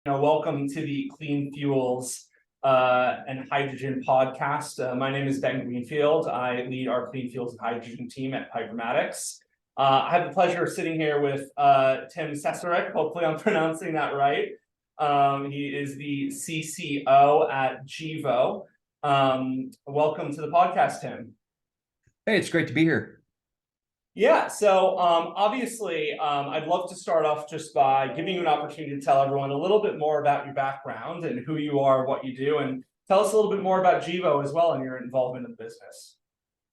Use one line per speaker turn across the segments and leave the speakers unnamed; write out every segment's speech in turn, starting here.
Welcome to the Clean Fuels and Hydrogen podcast. My name is Ben Greenfield. I lead our Clean Fuels and Hydrogen team at Pipermatics. I have the pleasure of sitting here with Tim Cesarek. Hopefully I'm pronouncing that right. He is the CCO at Gevo. Welcome to the podcast, Tim.
Hey, it's great to be here.
Yeah, so obviously, I'd love to start off just by giving you an opportunity to tell everyone a little bit more about your background and who you are, what you do, and tell us a little bit more about Gevo as well and your involvement in the business.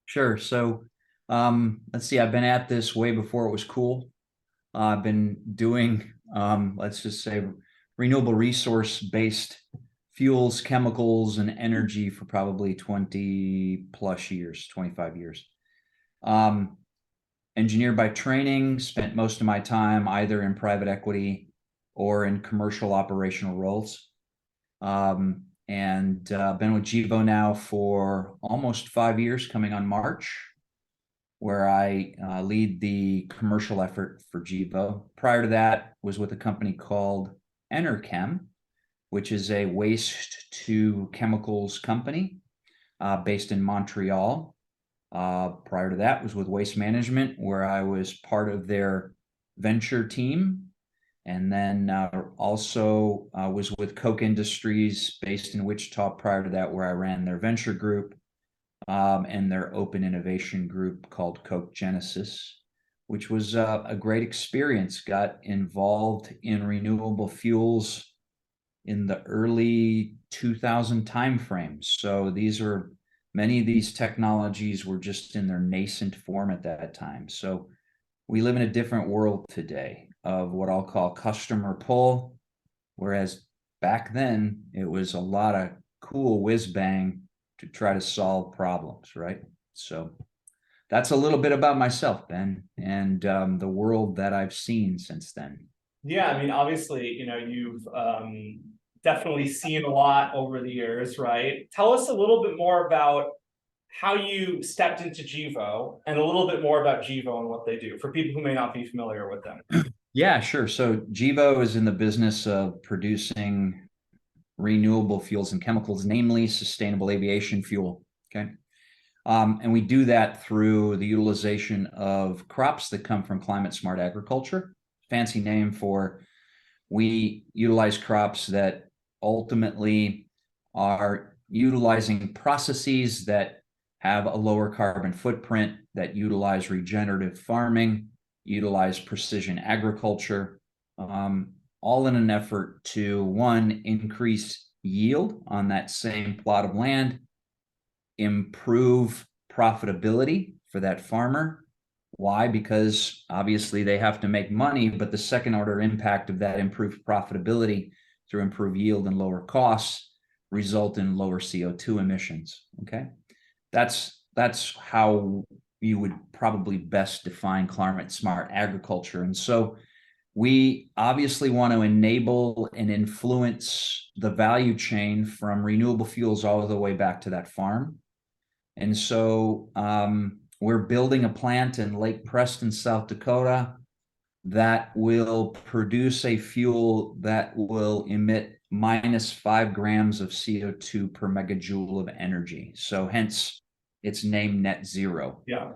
Sure. So let's see, I've been at this way before it was cool. I've been doing, let's just say, renewable resource-based fuels, chemicals, and energy for probably 20 plus years, 25 years. Engineer by training, spent most of my time either in private equity or in commercial operational roles. And been with Gevo now for almost 5 years, coming on March, where I lead the commercial effort for Gevo. Prior to that, was with a company called Enerkem, which is a waste to chemicals company based in Montreal. Prior to that was with Waste Management, where I was part of their venture team. And then also was with Koch Industries based in Wichita prior to that, where I ran their venture group and their open innovation group called Koch Genesis, which was a great experience. Got involved in renewable fuels in the early 2000 timeframes. So many of these technologies were just in their nascent form at that time. So we live in a different world today of what I'll call customer pull, whereas back then it was a lot of cool whiz bang to try to solve problems, right? So that's a little bit about myself, Ben, and the world that I've seen since then.
Yeah, I mean, obviously, you've definitely seen a lot over the years, right? Tell us a little bit more about how you stepped into Gevo and a little bit more about Gevo and what they do for people who may not be familiar with them.
Yeah, sure. So Gevo is in the business of producing renewable fuels and chemicals, namely sustainable aviation fuel. Okay. And we do that through the utilization of crops that come from climate smart agriculture. Fancy name for we utilize crops that ultimately are utilizing processes that have a lower carbon footprint, that utilize regenerative farming, utilize precision agriculture, all in an effort to, one, increase yield on that same plot of land, improve profitability for that farmer. Why? Because obviously they have to make money, but the second order impact of that improved profitability through improved yield and lower costs result in lower CO2 emissions. Okay. That's how you would probably best define climate smart agriculture. And so we obviously want to enable and influence the value chain from renewable fuels all the way back to that farm. And so we're building a plant in Lake Preston, South Dakota, that will produce a fuel that will emit -5 grams of CO2 per megajoule of energy. So hence its name net zero.
Yeah.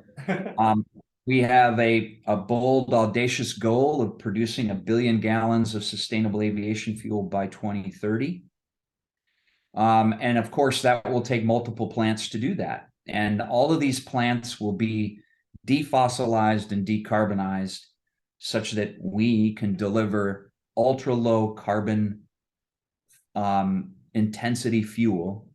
We have a bold, audacious goal of producing 1 billion gallons of sustainable aviation fuel by 2030. And of course, that will take multiple plants to do that. And all of these plants will be defossilized and decarbonized such that we can deliver ultra low carbon intensity fuel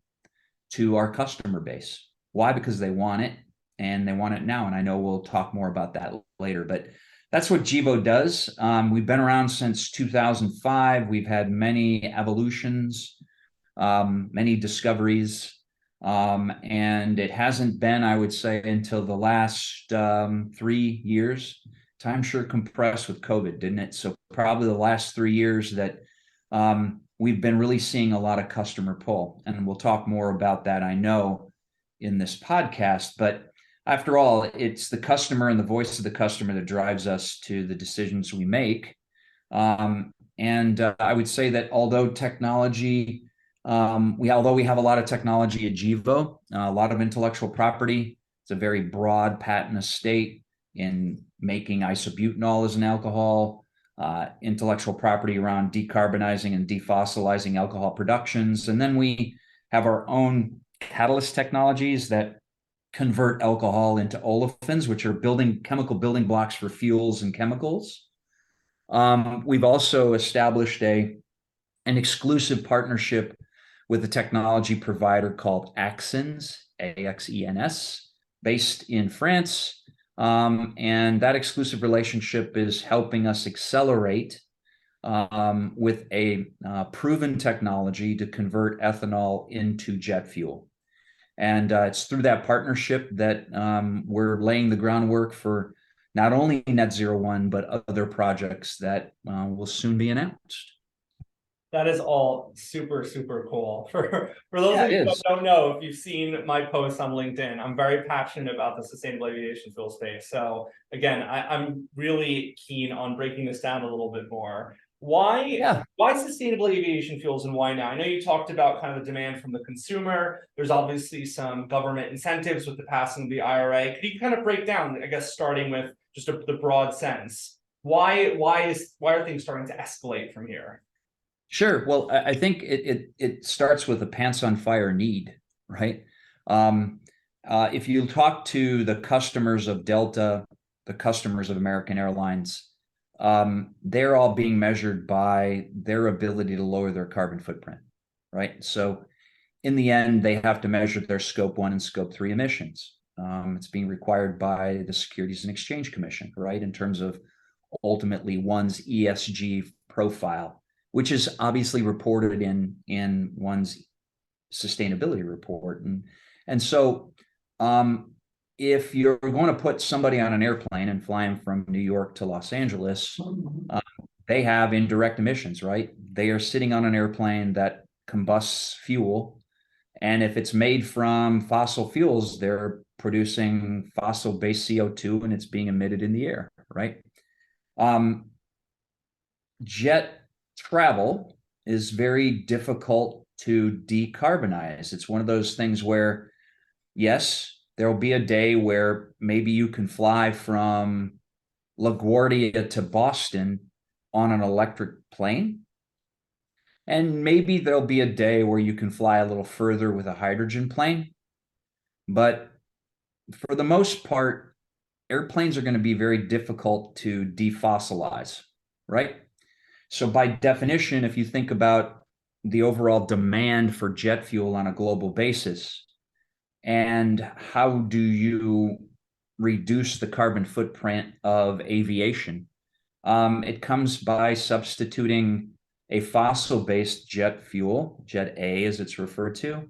to our customer base. Why? Because they want it, and they want it now. And I know we'll talk more about that later, but that's what Gevo does. We've been around since 2005. We've had many evolutions, many discoveries, and it hasn't been, I would say, until the last 3 years. Time sure compressed with COVID, didn't it? So probably the last 3 years that we've been really seeing a lot of customer pull, and we'll talk more about that, I know, in this podcast. But after all, it's the customer and the voice of the customer that drives us to the decisions we make. And I would say that although technology, although we have a lot of technology at Gevo, a lot of intellectual property, it's a very broad patent estate in making isobutanol as an alcohol, intellectual property around decarbonizing and defossilizing alcohol productions. And then we have our own catalyst technologies that convert alcohol into olefins, which are chemical building blocks for fuels and chemicals. We've also established an exclusive partnership with a technology provider called Axens, AXENS, based in France. And that exclusive relationship is helping us accelerate with a proven technology to convert ethanol into jet fuel. And it's through that partnership that we're laying the groundwork for not only Net Zero One, but other projects that will soon be announced.
That is all super, super cool. For those of you that don't know, if you've seen my posts on LinkedIn, I'm very passionate about the sustainable aviation fuel space. So again, I'm really keen on breaking this down a little bit more. Why sustainable aviation fuels and why now? I know you talked about kind of the demand from the consumer. There's obviously some government incentives with the passing of the IRA. Could you kind of break down, I guess, starting with just the broad sense? Why are things starting to escalate from here?
Sure. Well, I think it starts with a pants on fire need, right? If you talk to the customers of Delta, the customers of American Airlines, they're all being measured by their ability to lower their carbon footprint, right? So in the end, they have to measure their Scope 1 and Scope 3 emissions. It's being required by the Securities and Exchange Commission, right? In terms of ultimately one's ESG profile, which is obviously reported in one's sustainability report. And so if you're going to put somebody on an airplane and fly them from New York to Los Angeles, they have indirect emissions, right? They are sitting on an airplane that combusts fuel. And if it's made from fossil fuels, they're producing fossil-based CO2 and it's being emitted in the air, right? Jet travel is very difficult to decarbonize. It's one of those things where, yes, there will be a day where maybe you can fly from LaGuardia to Boston on an electric plane. And maybe there'll be a day where you can fly a little further with a hydrogen plane. But for the most part, airplanes are going to be very difficult to defossilize, right? So by definition, if you think about the overall demand for jet fuel on a global basis, and how do you reduce the carbon footprint of aviation, it comes by substituting a fossil-based jet fuel, Jet A as it's referred to,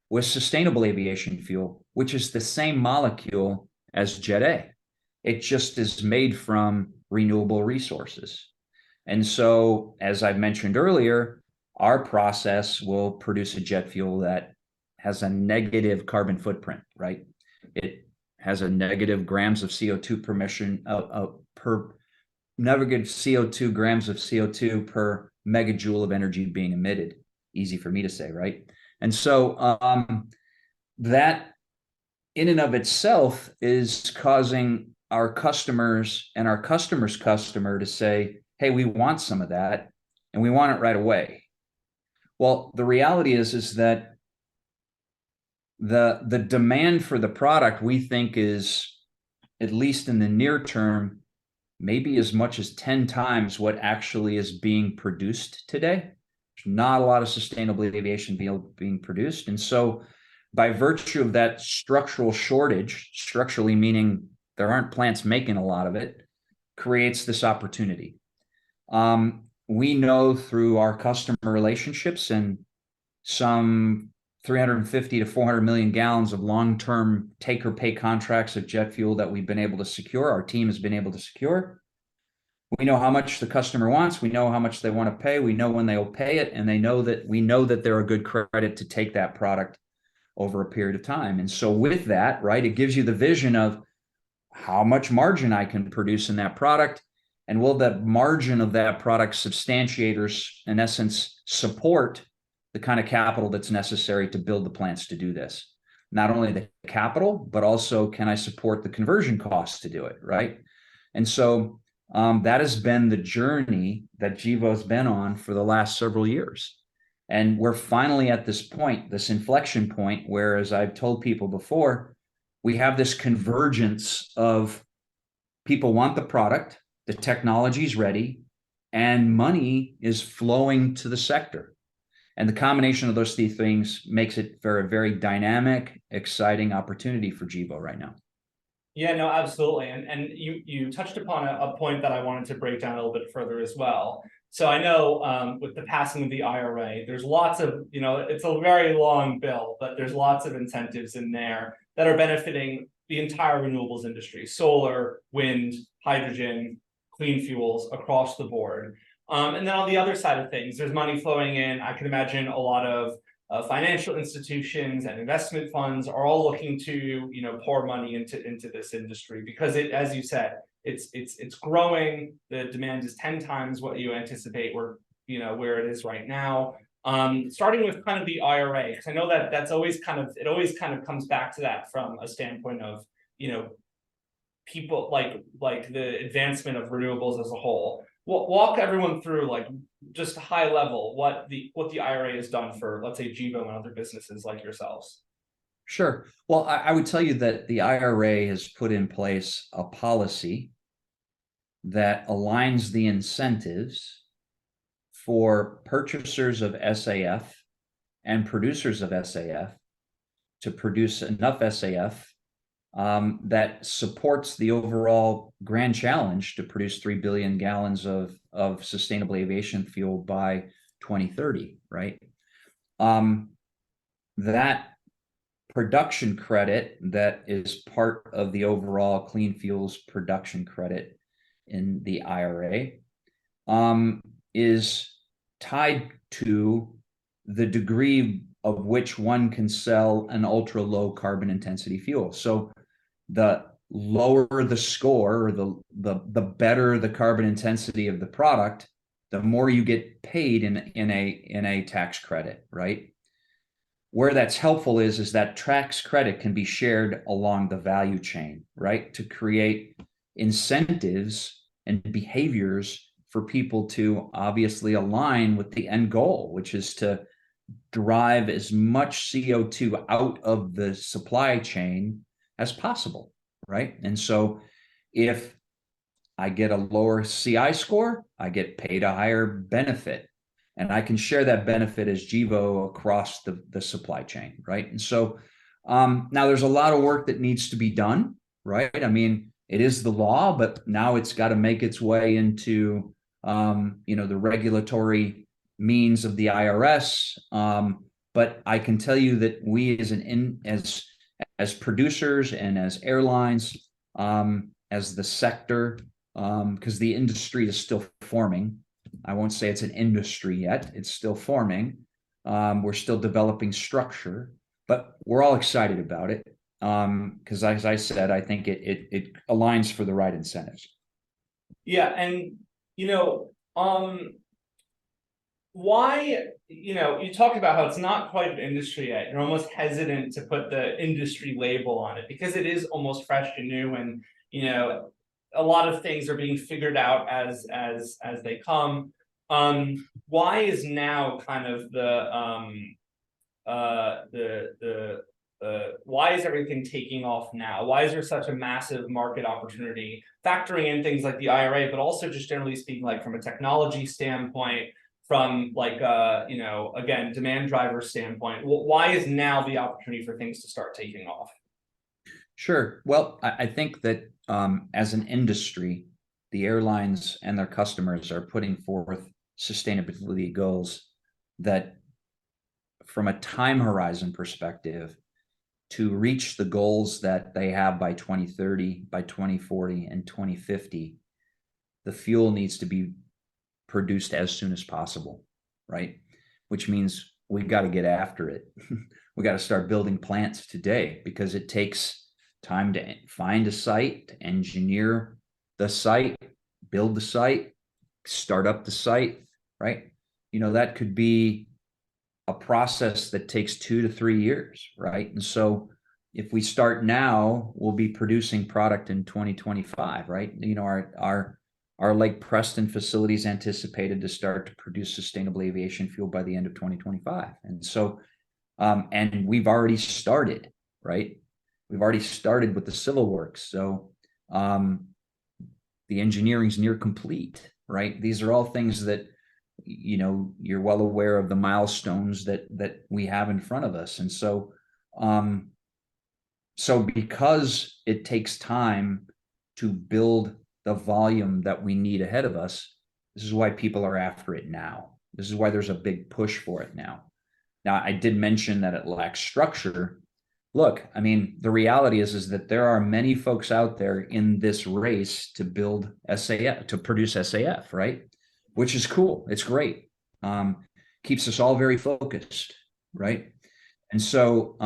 with sustainable aviation fuel, which is the same molecule as Jet A. It just is made from renewable resources. And so, as I mentioned earlier, our process will produce a jet fuel that has a negative carbon footprint, right? It has a negative grams of CO2 per negative CO2 grams of CO2 per megajoule of energy being emitted. Easy for me to say, right? And so that in and of itself is causing our customers and our customer's customer to say, hey, we want some of that and we want it right away. Well, the reality is that the demand for the product, we think, is, at least in the near term, maybe as much as 10 times what actually is being produced today. There's not a lot of sustainable aviation being produced. And so by virtue of that structural shortage, structurally meaning there aren't plants making a lot of it, creates this opportunity. We know through our customer relationships and some 350 to 400 million gallons of long-term take-or-pay contracts of jet fuel that we've been able to secure, our team has been able to secure. We know how much the customer wants. We know how much they want to pay. We know when they will pay it, and we know that they're a good credit to take that product over a period of time. And so with that, right, it gives you the vision of how much margin I can produce in that product. And will the margin of that product substantiate or, in essence, support the kind of capital that's necessary to build the plants to do this? Not only the capital, but also can I support the conversion costs to do it, right? And so that has been the journey that Gevo's been on for the last several years. And we're finally at this point, this inflection point, where, as I've told people before, we have this convergence of people want the product, the technology's ready, and money is flowing to the sector. And the combination of those three things makes it for a very dynamic, exciting opportunity for Gevo right now.
Yeah, no, absolutely. And you touched upon a point that I wanted to break down a little bit further as well. So I know with the passing of the IRA, there's lots of, it's a very long bill, but there's lots of incentives in there that are benefiting the entire renewables industry: solar, wind, hydrogen, clean fuels across the board. And then on the other side of things, there's money flowing in. I can imagine a lot of financial institutions and investment funds are all looking to pour money into this industry, because it, as you said, it's growing. The demand is 10 times what you anticipate where it is right now. Starting with kind of the IRA, because I know that that's always it always comes back to that from a standpoint of people like the advancement of renewables as a whole. Walk everyone through, like, just high level, what the IRA has done for, let's say, Gevo and other businesses like yourselves.
Sure. Well, I would tell you that the IRA has put in place a policy that aligns the incentives for purchasers of SAF and producers of SAF to produce enough SAF that supports the overall grand challenge to produce 3 billion gallons of sustainable aviation fuel by 2030, right? That production credit that is part of the overall clean fuels production credit in the IRA is tied to the degree of which one can sell an ultra low carbon intensity fuel. So the lower the score, or the better the carbon intensity of the product, the more you get paid in a tax credit, right? Where that's helpful is that tax credit can be shared along the value chain, right? To create incentives and behaviors for people to obviously align with the end goal, which is to drive as much CO2 out of the supply chain as possible, right? And so if I get a lower CI score, I get paid a higher benefit, and I can share that benefit as Gevo across the supply chain, right? And so now there's a lot of work that needs to be done, right? I mean, it is the law, but now it's got to make its way into the regulatory means of the IRS. But I can tell you that we as producers and as airlines, as the sector, because the industry is still forming. I won't say it's an industry yet. It's still forming. We're still developing structure, but we're all excited about it. Because as I said, I think it aligns for the right incentives.
Yeah, and why, you talked about how it's not quite an industry yet. You're almost hesitant to put the industry label on it because it is almost fresh and new, and a lot of things are being figured out as they come. Why is now kind of why is everything taking off now? Why is there such a massive market opportunity, factoring in things like the IRA, but also just generally speaking, like from a technology standpoint, from like again, demand driver standpoint? Why is now the opportunity for things to start taking off?
Sure. Well, I think that as an industry, the airlines and their customers are putting forth sustainability goals that, from a time horizon perspective, to reach the goals that they have by 2030, by 2040, and 2050, the fuel needs to be produced as soon as possible, right? Which means we've got to get after it. We got to start building plants today, because it takes time to find a site, to engineer the site, build the site, start up the site, right? That could be a process that takes 2 to 3 years, right? And so if we start now, we'll be producing product in 2025, right? Our Lake Preston facility is anticipated to start to produce sustainable aviation fuel by the end of 2025. And so, and we've already started, right? We've already started with the civil works. So the engineering's near complete, right? These are all things that, you're well aware of the milestones that we have in front of us. And so, so because it takes time to build the volume that we need ahead of us, this is why people are after it now. This is why there's a big push for it now. Now, I did mention that it lacks structure. Look, I mean, the reality is that there are many folks out there in this race to build SAF, to produce SAF, right? Which is cool. It's great. Keeps us all very focused, right? And so,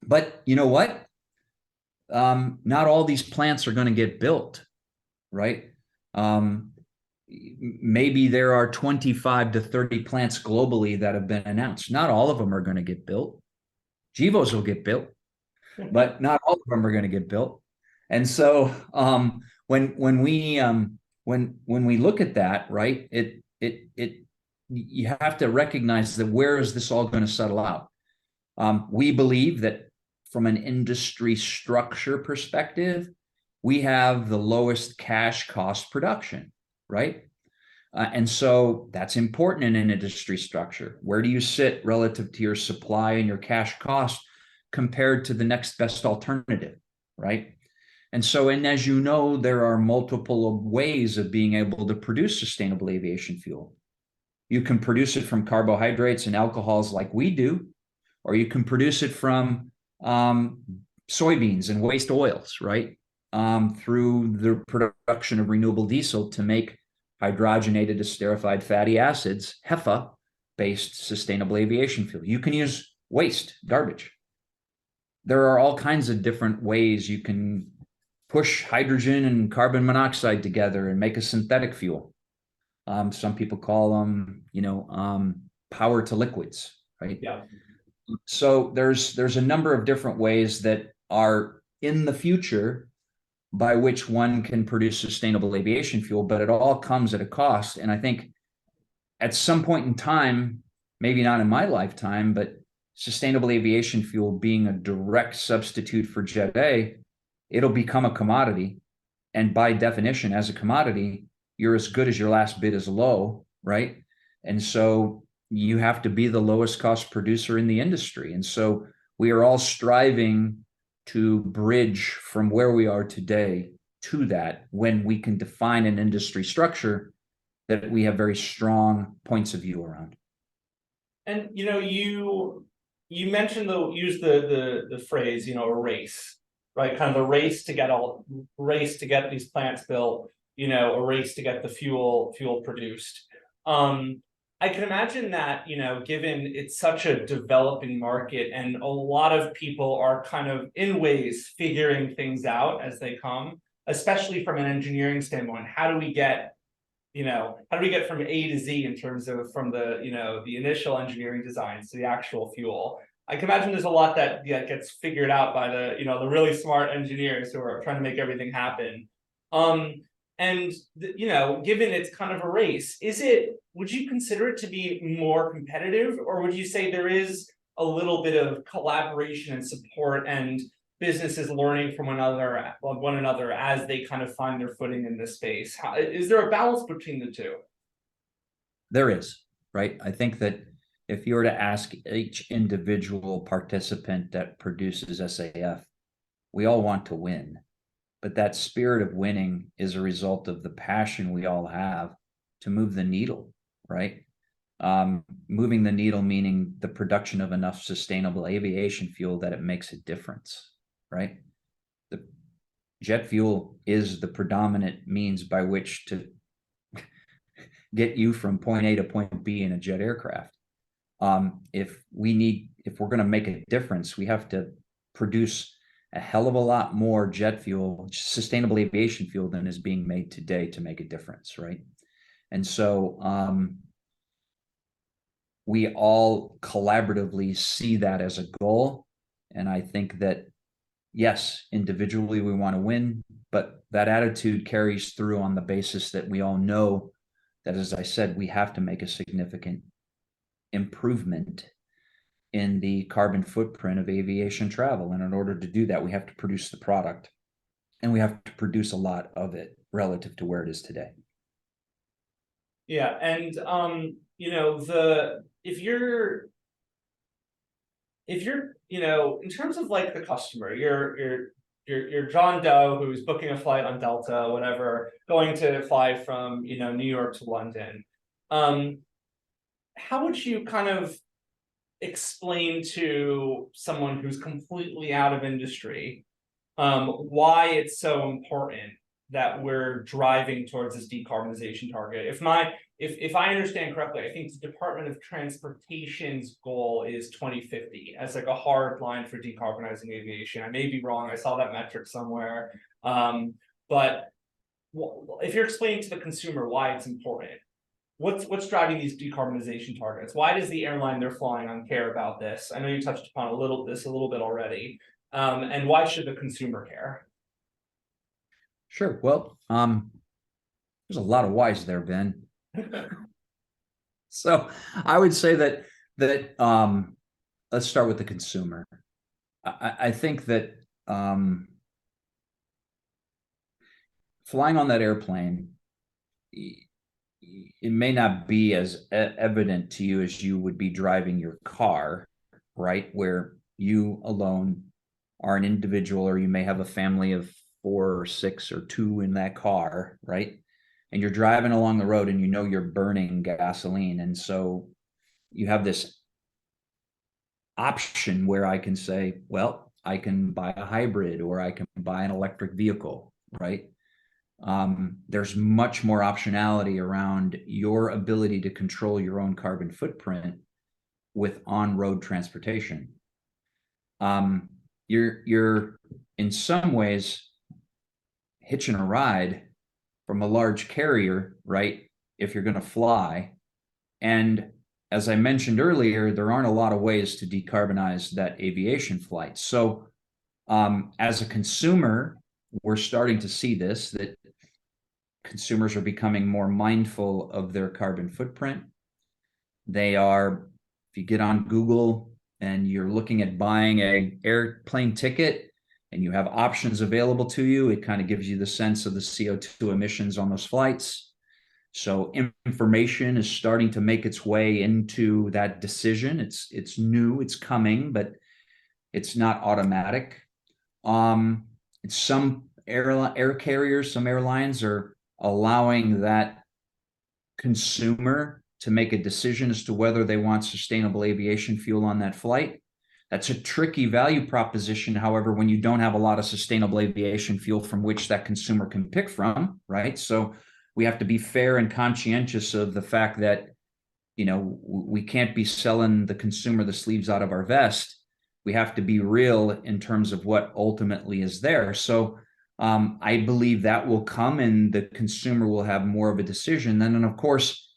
but you know what? Not all these plants are going to get built, right? Maybe there are 25 to 30 plants globally that have been announced. Not all of them are going to get built. Gevos will get built, but not all of them are going to get built. And so when we look at that, right, you have to recognize that where is this all going to settle out? We believe that from an industry structure perspective, we have the lowest cash cost production, right? And so that's important in an industry structure. Where do you sit relative to your supply and your cash cost compared to the next best alternative, right? And so, and as you know, there are multiple ways of being able to produce sustainable aviation fuel. You can produce it from carbohydrates and alcohols like we do, or you can produce it from soybeans and waste oils, right? Through the production of renewable diesel to make hydrogenated esterified fatty acids, HEFA-based sustainable aviation fuel. You can use waste, garbage. There are all kinds of different ways you can push hydrogen and carbon monoxide together and make a synthetic fuel. Some people call them, power to liquids, right?
Yeah.
So there's a number of different ways that are in the future by which one can produce sustainable aviation fuel, but it all comes at a cost. And I think at some point in time, maybe not in my lifetime, but sustainable aviation fuel being a direct substitute for Jet A, it'll become a commodity. And by definition, as a commodity, you're as good as your last bid is low, right? And so you have to be the lowest cost producer in the industry. And so we are all striving to bridge from where we are today to that when we can define an industry structure that we have very strong points of view around.
And you mentioned used the phrase, a race, right? Kind of a race to get these plants built, a race to get the fuel produced. I can imagine that, given it's such a developing market and a lot of people are kind of in ways figuring things out as they come, especially from an engineering standpoint. How do we get from A to Z in terms of from the initial engineering designs to the actual fuel? I can imagine there's a lot that gets figured out by the really smart engineers who are trying to make everything happen. And given it's kind of a race, would you consider it to be more competitive, or would you say there is a little bit of collaboration and support and businesses learning from one another as they kind of find their footing in this space? Is there a balance between the two?
There is, right? I think that if you were to ask each individual participant that produces SAF, we all want to win. But that spirit of winning is a result of the passion we all have to move the needle, right? Moving the needle meaning the production of enough sustainable aviation fuel that it makes a difference, right? The jet fuel is the predominant means by which to get you from point A to point B in a jet aircraft. If we're going to make a difference, we have to produce a hell of a lot more jet fuel, sustainable aviation fuel, than is being made today to make a difference, right? And so we all collaboratively see that as a goal. And I think that, yes, individually we want to win, but that attitude carries through on the basis that we all know that, as I said, we have to make a significant improvement in the carbon footprint of aviation travel. And in order to do that, we have to produce the product, and we have to produce a lot of it relative to where it is today.
Yeah, and you know, if you're you know, in terms of like the customer, you're John Doe who's booking a flight on Delta, whatever, going to fly from, you know, New York to London. How would you kind of explain to someone who's completely out of industry why it's so important that we're driving towards this decarbonization target? If I understand correctly, I think the Department of Transportation's goal is 2050 as like a hard line for decarbonizing aviation. I may be wrong. I saw that metric somewhere. But if you're explaining to the consumer why it's important, what's driving these decarbonization targets? Why does the airline they're flying on care about this? I know you touched upon a little bit already. And why should the consumer care?
Sure. Well, there's a lot of whys there, Ben. So I would say that let's start with the consumer. I think that flying on that airplane, it may not be as evident to you as you would be driving your car, right? Where you alone are an individual, or you may have a family of 4 or 6 or 2 in that car, right? And you're driving along the road and you know you're burning gasoline. And so you have this option where I can say, well, I can buy a hybrid, or I can buy an electric vehicle, right? There's much more optionality around your ability to control your own carbon footprint with on-road transportation. You're in some ways hitching a ride from a large carrier, right? If you're going to fly. And as I mentioned earlier, there aren't a lot of ways to decarbonize that aviation flight. So as a consumer, we're starting to see this, that consumers are becoming more mindful of their carbon footprint. They are, if you get on Google and you're looking at buying an airplane ticket and you have options available to you, it kind of gives you the sense of the CO2 emissions on those flights. So information is starting to make its way into that decision. It's new, it's coming, but it's not automatic. Some air carriers, some airlines are allowing that consumer to make a decision as to whether they want sustainable aviation fuel on that flight. That's a tricky value proposition, however, when you don't have a lot of sustainable aviation fuel from which that consumer can pick from, right? So we have to be fair and conscientious of the fact that, you know, we can't be selling the consumer the sleeves out of our vest. We have to be real in terms of what ultimately is there. So I believe that will come and the consumer will have more of a decision. And of course,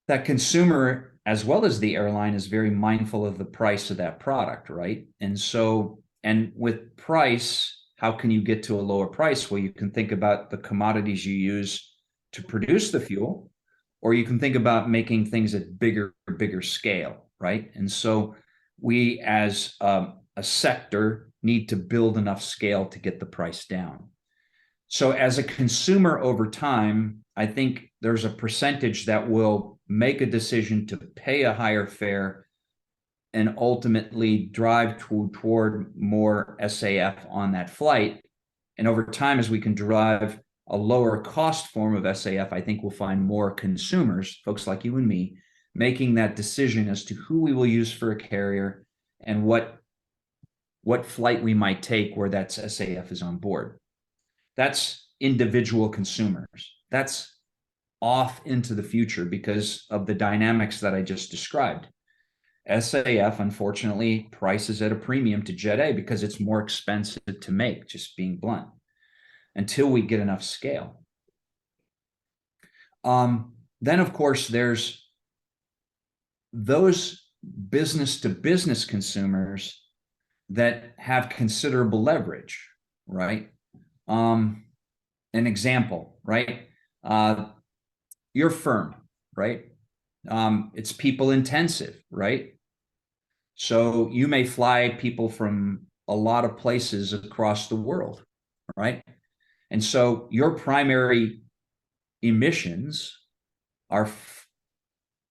that consumer, as well as the airline, is very mindful of the price of that product, right? And so, and with price, how can you get to a lower price? Well, you can think about the commodities you use to produce the fuel, or you can think about making things at bigger scale, right? And so we, as a sector, need to build enough scale to get the price down. So as a consumer over time, I think there's a percentage that will make a decision to pay a higher fare and ultimately drive toward more SAF on that flight. And over time, as we can drive a lower cost form of SAF, I think we'll find more consumers, folks like you and me, making that decision as to who we will use for a carrier and what flight we might take where that SAF is on board. That's individual consumers. That's off into the future because of the dynamics that I just described. SAF, unfortunately, prices at a premium to Jet A because it's more expensive to make, just being blunt, until we get enough scale. Then, of course, there's those business to business consumers that have considerable leverage, right? An example, right? Your firm, right? It's people intensive, right? So you may fly people from a lot of places across the world, right? And so your primary emissions are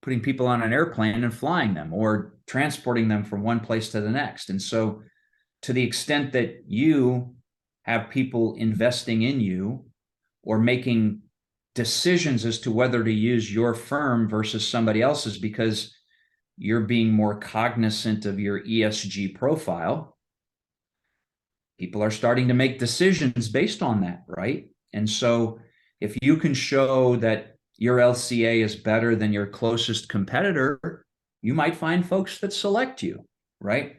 putting people on an airplane and flying them or transporting them from one place to the next. And so to the extent that you have people investing in you or making decisions as to whether to use your firm versus somebody else's because you're being more cognizant of your ESG profile, people are starting to make decisions based on that, right? And so if you can show that your LCA is better than your closest competitor, you might find folks that select you, right?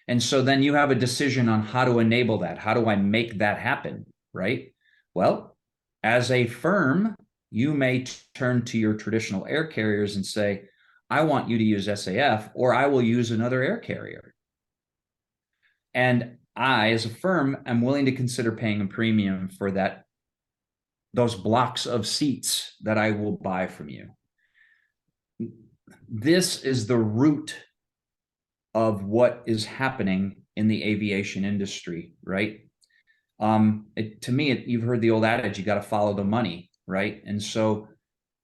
And so then you have a decision on how to enable that. How do I make that happen, right? Well, as a firm, you may turn to your traditional air carriers and say, I want you to use SAF, or I will use another air carrier. And I, as a firm, am willing to consider paying a premium for that, those blocks of seats that I will buy from you. This is the root of what is happening in the aviation industry, right? To me, you've heard the old adage, you got to follow the money, right? And so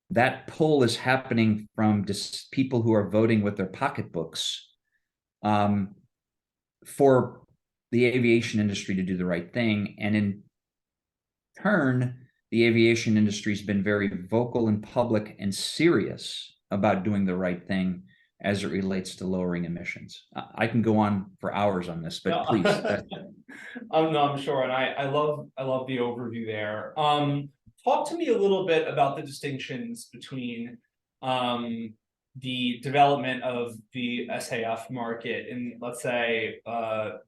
that pull is happening from just people who are voting with their pocketbooks for the aviation industry to do the right thing. And in turn, the aviation industry has been very vocal and public and serious about doing the right thing as it relates to lowering emissions. I can go on for hours on this, but please.
No, I'm sure, and I love the overview there. Talk to me a little bit about the distinctions between the development of the SAF market in, let's say, the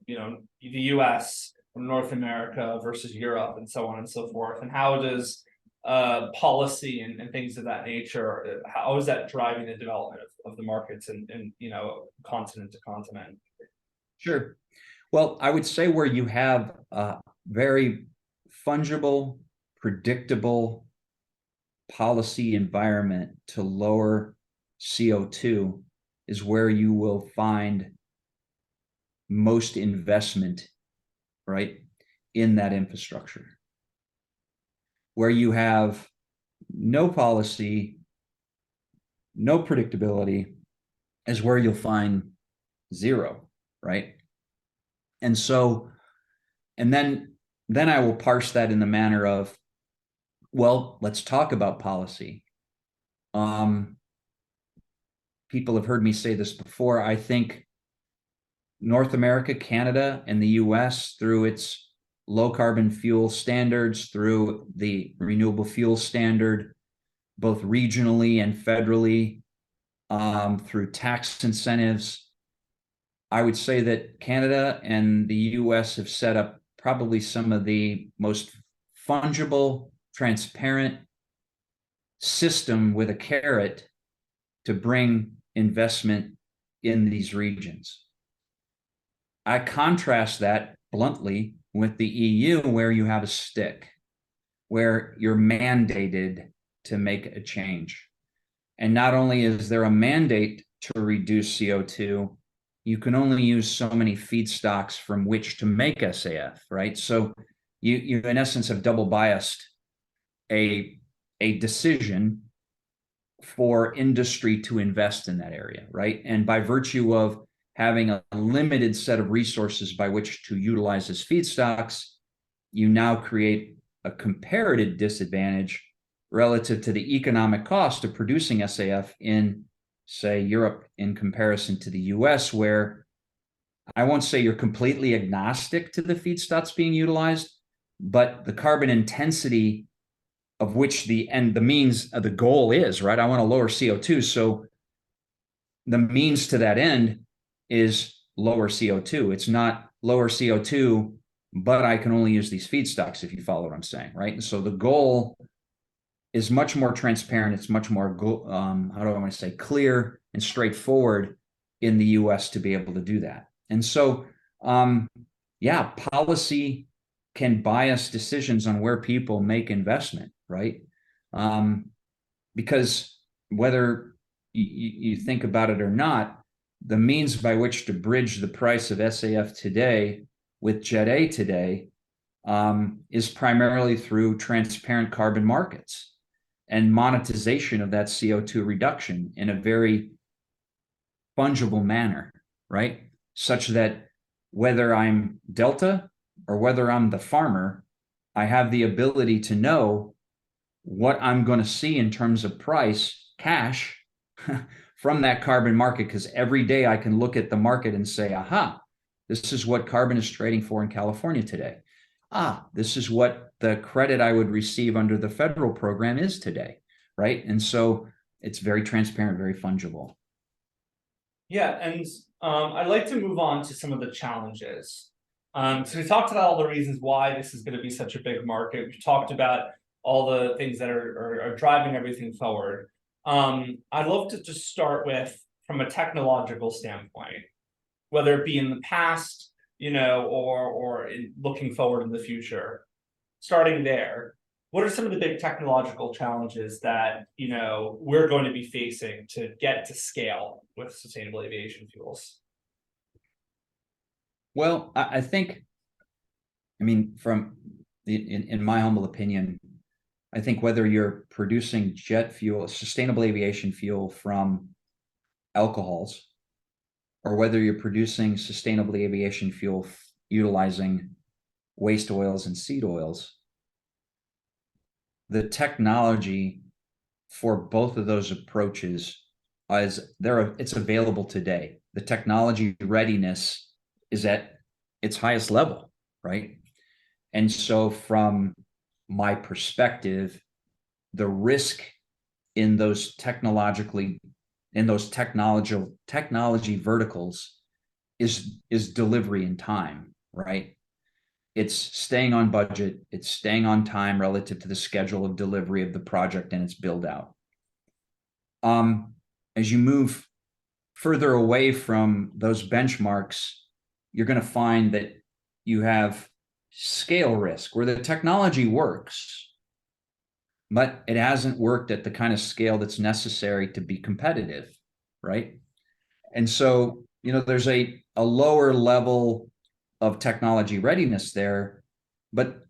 US or North America versus Europe and so on and so forth, and how does policy and things of that nature, how is that driving the development of the markets and continent to continent?
Sure. Well, I would say where you have a very fungible, predictable policy environment to lower CO2 is where you will find most investment, right, in that infrastructure. Where you have no policy, no predictability, is where you'll find zero, right? And so, and then I will parse that in the manner of, well, let's talk about policy. People have heard me say this before. I think North America, Canada, and the US, through its low carbon fuel standards, through the renewable fuel standard, both regionally and federally, through tax incentives, I would say that Canada and the US have set up probably some of the most fungible, transparent system with a carrot to bring investment in these regions. I contrast that bluntly with the EU, where you have a stick, where you're mandated to make a change. And not only is there a mandate to reduce CO2, you can only use so many feedstocks from which to make SAF, right? So you in essence have double biased a decision for industry to invest in that area, right? And by virtue of having a limited set of resources by which to utilize as feedstocks, you now create a comparative disadvantage relative to the economic cost of producing SAF in, say, Europe in comparison to the US, where I won't say you're completely agnostic to the feedstocks being utilized, but the carbon intensity of which the means of the goal is, right? I want to lower CO2. So the means to that end is lower CO2. It's not lower CO2, but I can only use these feedstocks, if you follow what I'm saying, right? And so the goal is much more transparent. It's much more, how do I want to say, clear and straightforward in the US to be able to do that. And so, yeah, policy can bias decisions on where people make investment, right? Because whether you think about it or not, the means by which to bridge the price of SAF today with Jet A today is primarily through transparent carbon markets and monetization of that CO2 reduction in a very fungible manner, right? Such that whether I'm Delta or whether I'm the farmer, I have the ability to know what I'm going to see in terms of price, cash, from that carbon market, because every day I can look at the market and say, aha, this is what carbon is trading for in California today. This is what the credit I would receive under the federal program is today, right? And so it's very transparent, very fungible.
Yeah, and I'd like to move on to some of the challenges. So we talked about all the reasons why this is going to be such a big market. We've talked about all the things that are driving everything forward. I'd love to just start with, from a technological standpoint, whether it be in the past, or looking forward in the future. Starting there, what are some of the big technological challenges that we're going to be facing to get to scale with sustainable aviation fuels?
Well, I think, in my humble opinion, I think whether you're producing jet fuel, sustainable aviation fuel from alcohols, or whether you're producing sustainable aviation fuel utilizing waste oils and seed oils, the technology for both of those approaches it's available today. The technology readiness is at its highest level, right? And so from my perspective, the risk in those technology verticals is delivery in time, right? It's staying on budget, it's staying on time relative to the schedule of delivery of the project and its build out. As you move further away from those benchmarks, you're going to find that you have scale risk where the technology works, but it hasn't worked at the kind of scale that's necessary to be competitive, right? And so, there's a lower level of technology readiness there, but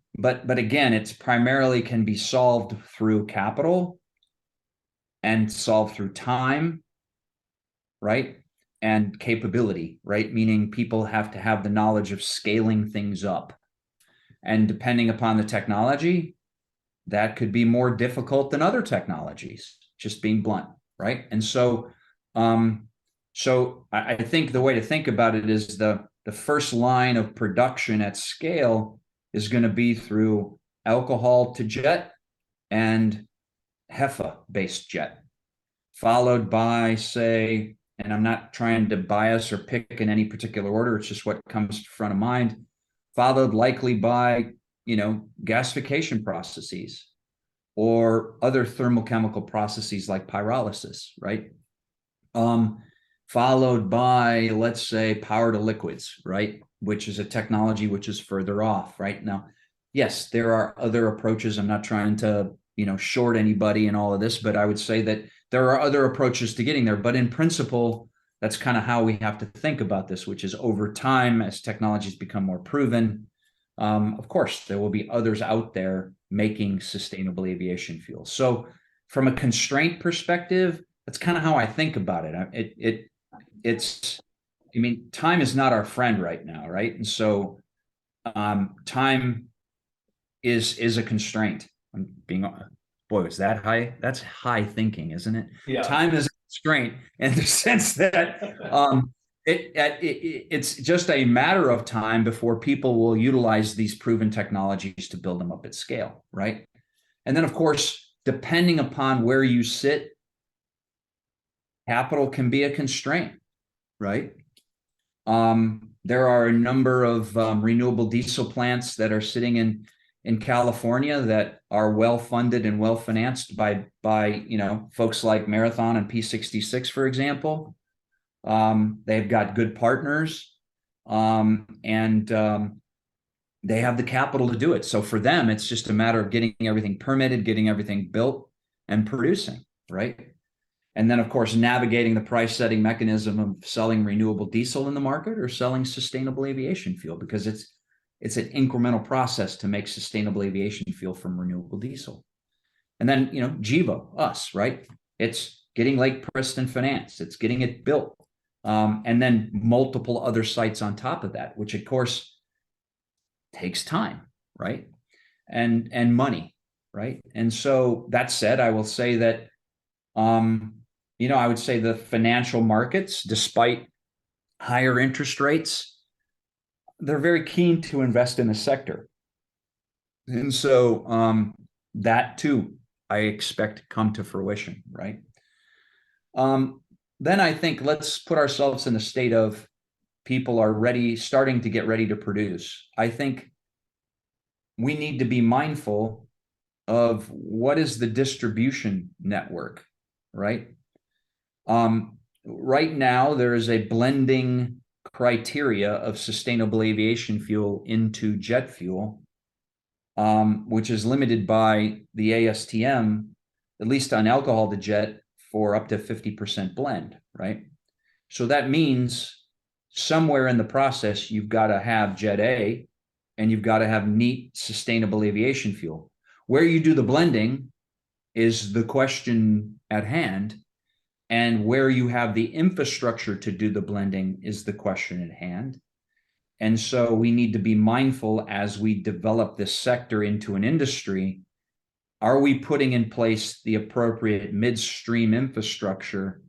again, it's primarily can be solved through capital and solved through time, right? And capability, right? Meaning people have to have the knowledge of scaling things up. And depending upon the technology, that could be more difficult than other technologies, just being blunt, right? And so, I think the way to think about it is the first line of production at scale is going to be through alcohol to jet and HEFA-based jet, followed by, say, and I'm not trying to bias or pick in any particular order, it's just what comes to front of mind, followed likely by, gasification processes or other thermochemical processes like pyrolysis, right? Followed by, let's say, power to liquids, right? Which is a technology which is further off right now. Yes, there are other approaches. I'm not trying to, short anybody in all of this, but I would say that there are other approaches to getting there. But in principle, that's kind of how we have to think about this, which is over time, as technologies become more proven, of course, there will be others out there making sustainable aviation fuel. So from a constraint perspective, that's kind of how I think about it. Time is not our friend right now, right? And so time is a constraint. I'm being, boy, is that high? That's high thinking, isn't it?
Yeah.
Time is a constraint in the sense that it's just a matter of time before people will utilize these proven technologies to build them up at scale, right? And then, of course, depending upon where you sit capital can be a constraint, right? There are a number of renewable diesel plants that are sitting in California that are well funded and well financed by folks like Marathon and P66, for example. They've got good partners, and they have the capital to do it. So for them, it's just a matter of getting everything permitted, getting everything built, and producing, right? And then, of course, navigating the price setting mechanism of selling renewable diesel in the market or selling sustainable aviation fuel, because it's an incremental process to make sustainable aviation fuel from renewable diesel. And then, Gevo, us, right? It's getting Lake Preston financed, it's getting it built, and then multiple other sites on top of that, which of course takes time, right? And money, right? And so that said, I will say that I would say the financial markets, despite higher interest rates, they're very keen to invest in the sector. And so that too, I expect to come to fruition, right? Then I think let's put ourselves in a state of people are ready, starting to get ready to produce. I think we need to be mindful of what is the distribution network, right? Right now, there is a blending criteria of sustainable aviation fuel into jet fuel, which is limited by the ASTM, at least on alcohol to jet, for up to 50% blend, right? So that means somewhere in the process, you've got to have Jet A and you've got to have neat sustainable aviation fuel. Where you do the blending is the question at hand. And where you have the infrastructure to do the blending is the question at hand. And so we need to be mindful as we develop this sector into an industry. Are we putting in place the appropriate midstream infrastructure,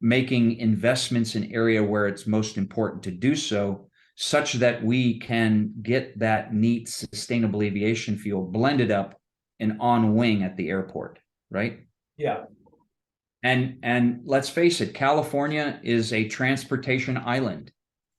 making investments in area where it's most important to do so, such that we can get that neat sustainable aviation fuel blended up and on wing at the airport, right?
Yeah.
And let's face it, California is a transportation island.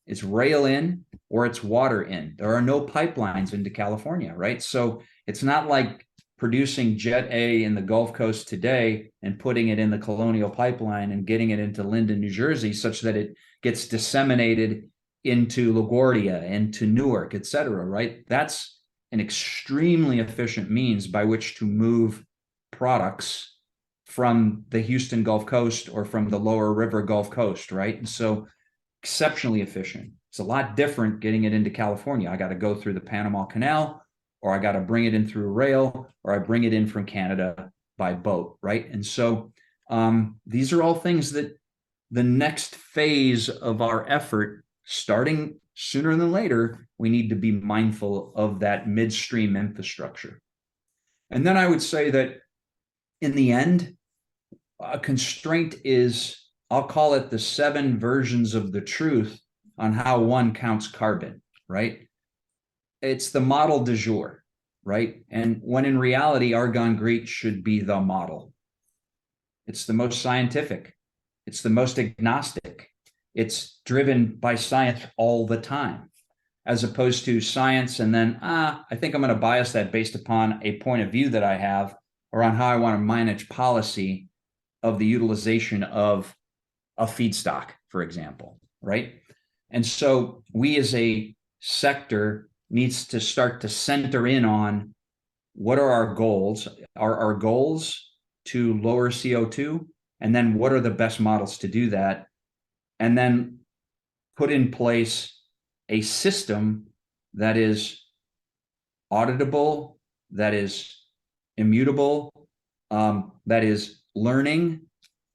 It's rail in or it's water in. There are no pipelines into California, right? So it's not like producing Jet A in the Gulf Coast today and putting it in the Colonial Pipeline and getting it into Linden, New Jersey, such that it gets disseminated into LaGuardia, into Newark, et cetera, right? That's an extremely efficient means by which to move products from the Houston Gulf Coast or from the lower river Gulf Coast, right? And so exceptionally efficient. It's a lot different getting it into California. I got to go through the Panama Canal, or I got to bring it in through rail, or I bring it in from Canada by boat, right? And so these are all things that the next phase of our effort, starting sooner than later, we need to be mindful of that midstream infrastructure. And then I would say that in the end, a constraint is, I'll call it the 7 versions of the truth on how one counts carbon, right? It's the model du jour, right? And when in reality, Argonne Greet should be the model. It's the most scientific. It's the most agnostic. It's driven by science all the time, as opposed to science and then, I think I'm going to bias that based upon a point of view that I have around how I want to manage policy of the utilization of a feedstock, for example, right? And so we as a sector needs to start to center in on what are our goals? Are our goals to lower CO2? And then what are the best models to do that? And then put in place a system that is auditable, that is immutable, that is learning,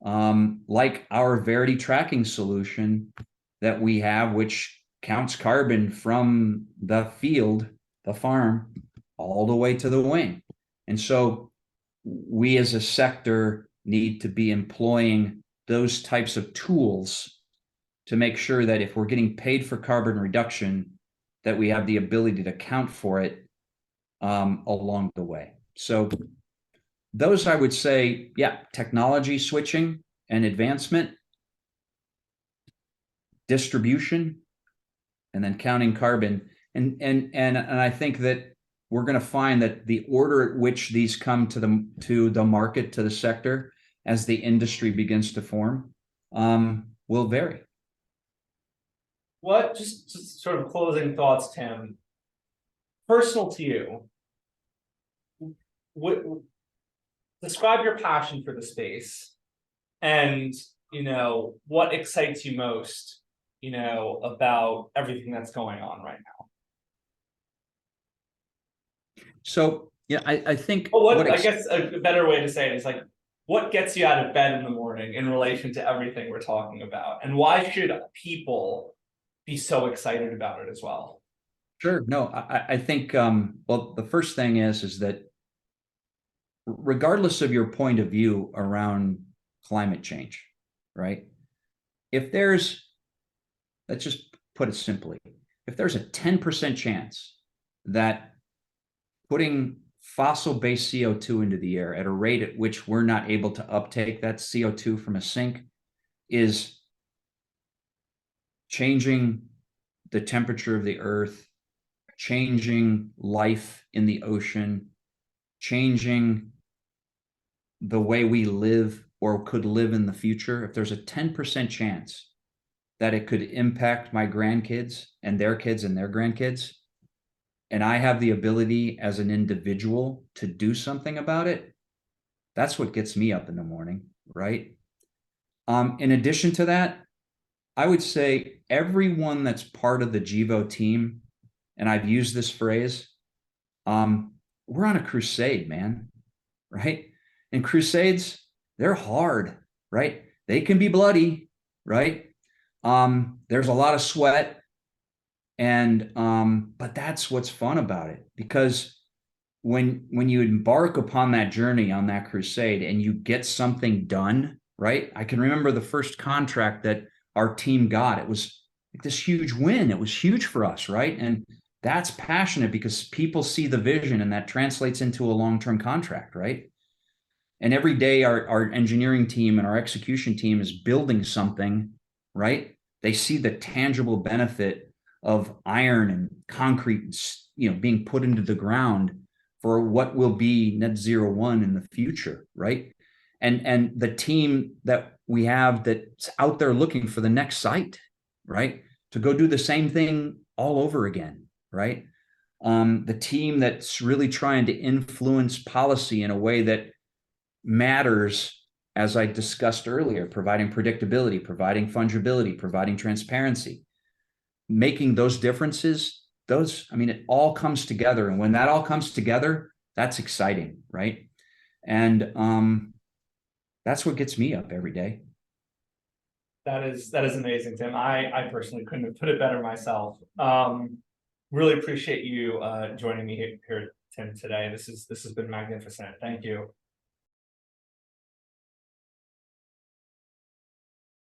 like our Verity tracking solution that we have, which counts carbon from the field, the farm, all the way to the wing. And so we as a sector need to be employing those types of tools to make sure that if we're getting paid for carbon reduction, that we have the ability to account for it along the way. So those, I would say, yeah, technology switching, and advancement, distribution, and then counting carbon. And I think that we're going to find that the order at which these come to the market, to the sector, as the industry begins to form, will vary.
What, just sort of closing thoughts, Tim, personal to you, what, describe your passion for the space, and what excites you most, about everything that's going on right now.
So yeah, I think
I guess a better way to say it is like, what gets you out of bed in the morning in relation to everything we're talking about, and why should people be so excited about it as well?
Sure. No, I think well, the first thing is that regardless of your point of view around climate change, right? If there's, let's just put it simply, if there's a 10% chance that putting fossil-based CO2 into the air at a rate at which we're not able to uptake that CO2 from a sink is changing the temperature of the earth, changing life in the ocean, changing the way we live or could live in the future, if there's a 10% chance that it could impact my grandkids and their kids and their grandkids, and I have the ability as an individual to do something about it, that's what gets me up in the morning, right? In addition to that, I would say everyone that's part of the Gevo team, and I've used this phrase, we're on a crusade, man, right? And crusades, they're hard, right? They can be bloody, right? There's a lot of sweat, and but that's what's fun about it, because when you embark upon that journey, on that crusade, and you get something done, right? I can remember the first contract that our team got. It was like this huge win. It was huge for us, right? And that's passionate because people see the vision, and that translates into a long-term contract, right? And every day our engineering team and our execution team is building something, right? They see the tangible benefit of iron and concrete, being put into the ground for what will be net zero one in the future, right? And the team that we have that's out there looking for the next site, right? To go do the same thing all over again, right? The team that's really trying to influence policy in a way that matters, as I discussed earlier, providing predictability, providing fungibility, providing transparency, making those differences, it all comes together. And when that all comes together, that's exciting, right? And that's what gets me up every day.
That is amazing, Tim. I personally couldn't have put it better myself. Really appreciate you joining me here, Tim, today. This has been magnificent. Thank you.